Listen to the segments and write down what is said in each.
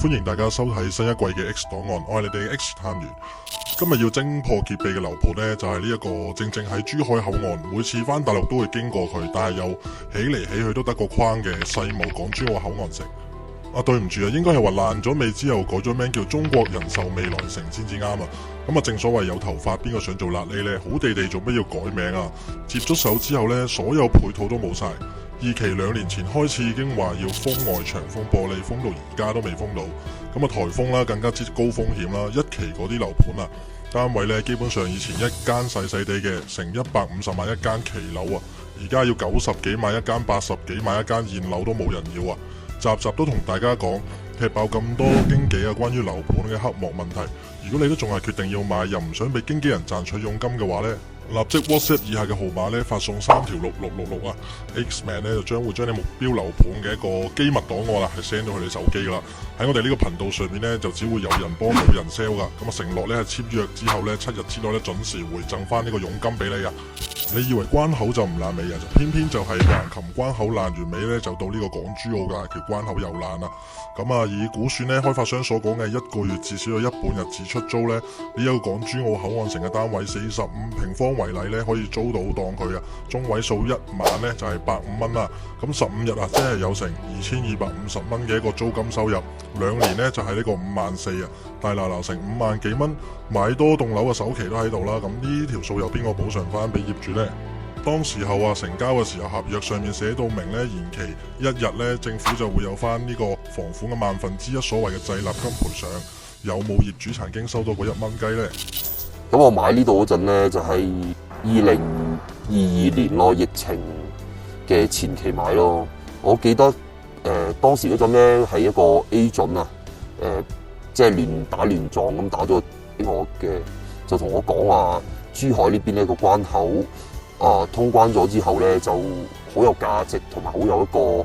歡迎大家收睇新一季嘅 X 檔案，我係你哋嘅 X 探員。今日要偵破劫秘嘅樓盤呢，就係呢一個正正喺珠海口岸，每次返大陸都會經過佢，但係又起嚟起去都得個框嘅世貿港珠澳口岸城。對唔住啊，應該係話爛咗尾之後改咗名叫中國人壽未來城先至啱啊。咁正所謂有頭髮邊個想做癩痢呢？好地地做乜要改名啊？接咗手之後呢，所有配套都冇晒。二期2年前開始已經話要封外牆、封玻璃，封到而家都未封到。颱風啦，更加之高風險啦。一期嗰啲樓盤啊，單位呢基本上以前一間細細地嘅成150萬一間期樓啊，而家要90幾萬一間，80幾萬一間，現樓都冇人要啊！集集都同大家講踢爆咁多經紀關於樓盤嘅黑幕問題。如果你都仲係決定要買，又唔想俾經紀人賺取佣金嘅話呢，立即 WhatsApp 以下嘅號碼呢，發送3條6666啊 ，Xman 呢就將會將你目標樓盤嘅一個機密檔案係 send 到去你手機噶啦。喺我哋呢個頻道上面呢，就只會有人幫冇人 sell 噶。承諾呢係簽約之後呢，7日之內呢準時回贈翻呢個佣金俾你啊！你以為關口就唔爛尾啊？就偏偏就係橫琴關口爛完尾呢，就到呢個港珠澳大橋關口又爛啦。以估算呢，開發商所講嘅1個月至少有一半日子出租呢，呢一個港珠澳口岸城嘅單位45平方為例呢，可以租到當佢中位數1晚呢就係150蚊啦。15日啊，即係有成2250蚊嘅一個租金收入，2年呢就係呢個54000啊，大嗱成5萬幾蚊，買多棟樓嘅首期都喺度啦。呢條數有邊個補償翻俾業主呢？當時候成交嘅時候，合約上面寫到明呢，延期1日呢，政府就會有翻呢個房款嘅1/1000所謂嘅滯納金賠償。有冇業主曾經收到過1蚊雞呢？咁我買呢度嗰陣呢，就係2022年咯，疫情嘅前期買咯。我記得當時嗰陣呢，係一個 agent 啊，即係亂打亂撞咁打咗俾我嘅，就同我講話珠海呢邊呢個關口通關咗之後呢，就好有價值，同埋好有一個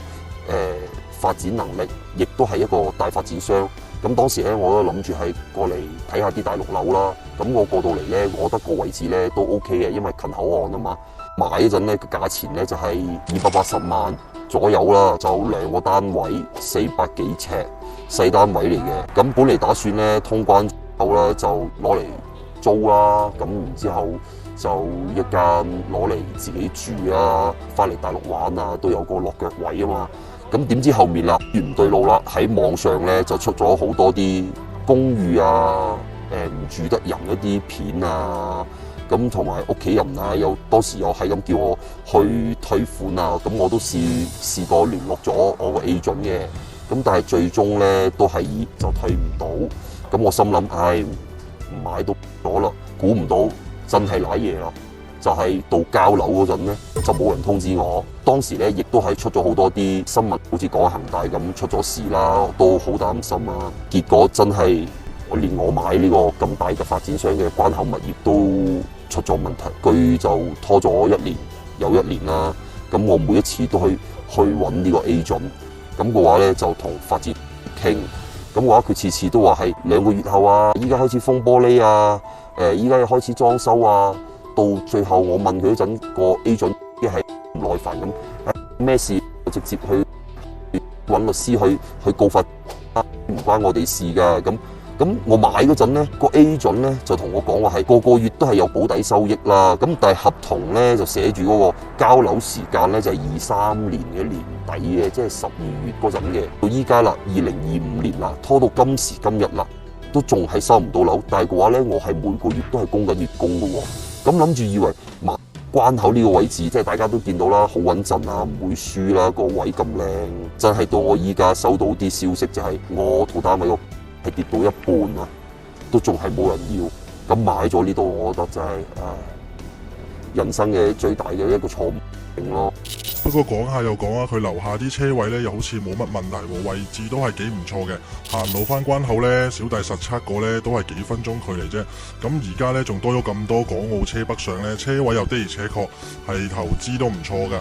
發展能力，亦都係一個大發展商。咁當時咧，我都諗住係過嚟睇下啲大陸樓啦。咁我過到嚟咧，我覺得個位置咧都 OK 嘅，因為近口岸啊嘛。買嗰陣咧個價錢咧就係280萬左右啦，就2個單位400幾尺細單位嚟嘅。咁本嚟打算咧通關後啦，就攞嚟租啦。咁然之後就一間攞嚟自己住啊，翻嚟大陸玩啊，都有個落腳位啊嘛。咁點知後面啦，唔對路啦，喺網上咧就出咗好多啲公寓啊，唔住得人嗰啲片啊，咁同埋屋企人啊，當時又係咁叫我去退款啊，咁我都試過聯絡咗我個 agent 嘅，咁但係最終咧都係就退唔到，咁我心諗唔買都咗啦，估唔到真係瀨嘢啦。就係到交樓嗰陣咧，就冇人通知我。當時咧，亦都係出咗好多啲新聞，好似講恒大咁出咗事啦，都好擔心啊。結果真係連我買呢個咁大嘅發展商嘅關口物業都出咗問題，佢就拖咗1年又1年啦。咁我每一次都去揾呢個 agent，咁嘅話咧就同發展傾，咁嘅話佢次次都話係2個月後啊，依家開始封玻璃啊，依家又開始裝修啊。到最後我問佢嗰陣，個 agent 一係唔耐煩咁，咩事直接去揾律師去告發，唔關我哋事㗎。咁我買嗰陣咧，個 agent 咧就同我講話係個月都係有保底收益啦。咁但係合同咧就寫住嗰個交樓時間咧就係23年嘅年底嘅，即係12月嗰陣嘅。到依家啦，2025年啦，拖到今時今日啦，都仲係收唔到樓。但係嘅話咧，我係每個月都係供緊月供㗎喎。咁諗住以為關口呢個位置，即係大家都見到啦，好穩陣啊，唔會輸啦，個位咁靚。真係到我依家收到啲消息，就係我套單位個係跌到一半啊，都仲係冇人要。咁買咗呢度，我覺得真係人生嘅最大嘅一個錯誤咯。不過講下又講啊，佢樓下啲車位呢又好似冇乜問題喎，位置都係幾唔錯嘅。行路翻關口呢，小弟實測過呢都係幾分鐘距離啫。咁而家呢，仲多咗咁多港澳車北上呢，車位又的而且確係投資都唔錯噶。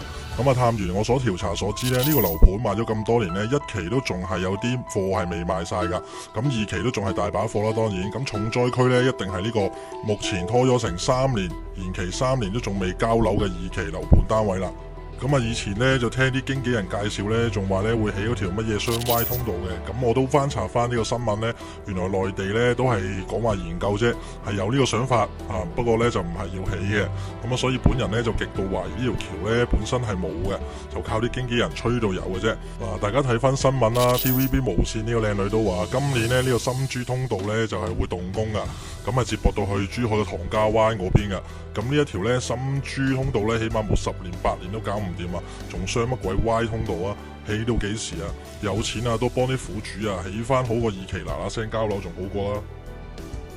探員我所調查所知呢，呢個樓盤賣咗咁多年呢，一期都仲係有啲貨係未賣晒噶。2期都仲係大把貨啦，當然。咁重災區呢，一定係呢個目前拖咗成3年，延期3年都仲未交樓嘅2期樓盤單位啦。咁啊，以前咧就聽啲經紀人介紹咧，仲話咧會起嗰條乜嘢雙 Y 通道嘅。咁我都翻查翻呢個新聞咧，原來內地咧都係講話研究啫，係有呢個想法啊。不過咧就唔係要起嘅。咁啊，所以本人咧就極度懷疑呢條橋咧本身係冇嘅，就靠啲經紀人吹到有嘅啫。大家睇翻新聞啦 ，TVB 無線呢個靚女都話今年咧呢個深珠通道咧就係會動工噶。咁啊接駁到去珠海嘅唐家灣嗰邊噶。咁呢一條咧深珠通道咧，起碼冇10年8年都搞唔掂啊！仲雙乜鬼 Y 通道啊？起到幾時啊？有錢啊都幫啲苦主啊起翻好過二期嗱嗱聲交樓仲好過啦！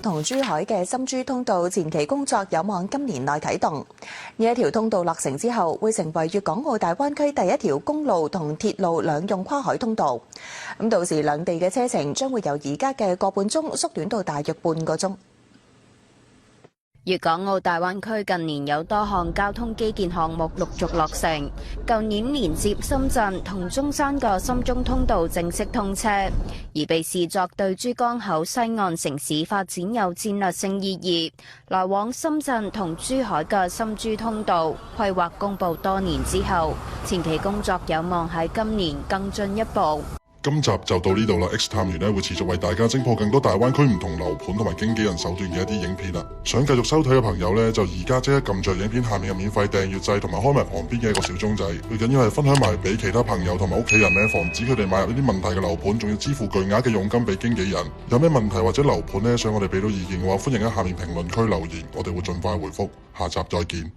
同珠海嘅深珠通道前期工作有望今年內啟動。呢一條通道落成之後，會成為粵港澳大灣區第一條公路同鐵路兩用跨海通道。咁到時兩地嘅車程將會由而家嘅個半鐘縮短到大約半個鐘。粵港澳大灣區近年有多項交通基建項目陸續落成，舊年連接深圳同中山嘅深中通道正式通車，而被視作對珠江口西岸城市發展有戰略性意義。來往深圳同珠海嘅深珠通道規劃公佈多年之後，前期工作有望喺今年更進一步。今集就到呢度啦 ，X 探員咧會持續為大家偵破更多大灣區唔同樓盤同埋經紀人手段嘅一啲影片啦。想繼續收睇嘅朋友咧，就而家即刻撳着影片下面嘅免費訂閱掣，同埋開埋旁邊嘅一個小鐘仔。最緊要係分享埋俾其他朋友同埋屋企人咧，防止佢哋買入呢啲問題嘅樓盤，仲要支付巨額嘅佣金俾經紀人。有咩問題或者樓盤咧，想我哋俾到意見嘅話，歡迎喺下面評論區留言，我哋會盡快回覆。下集再見。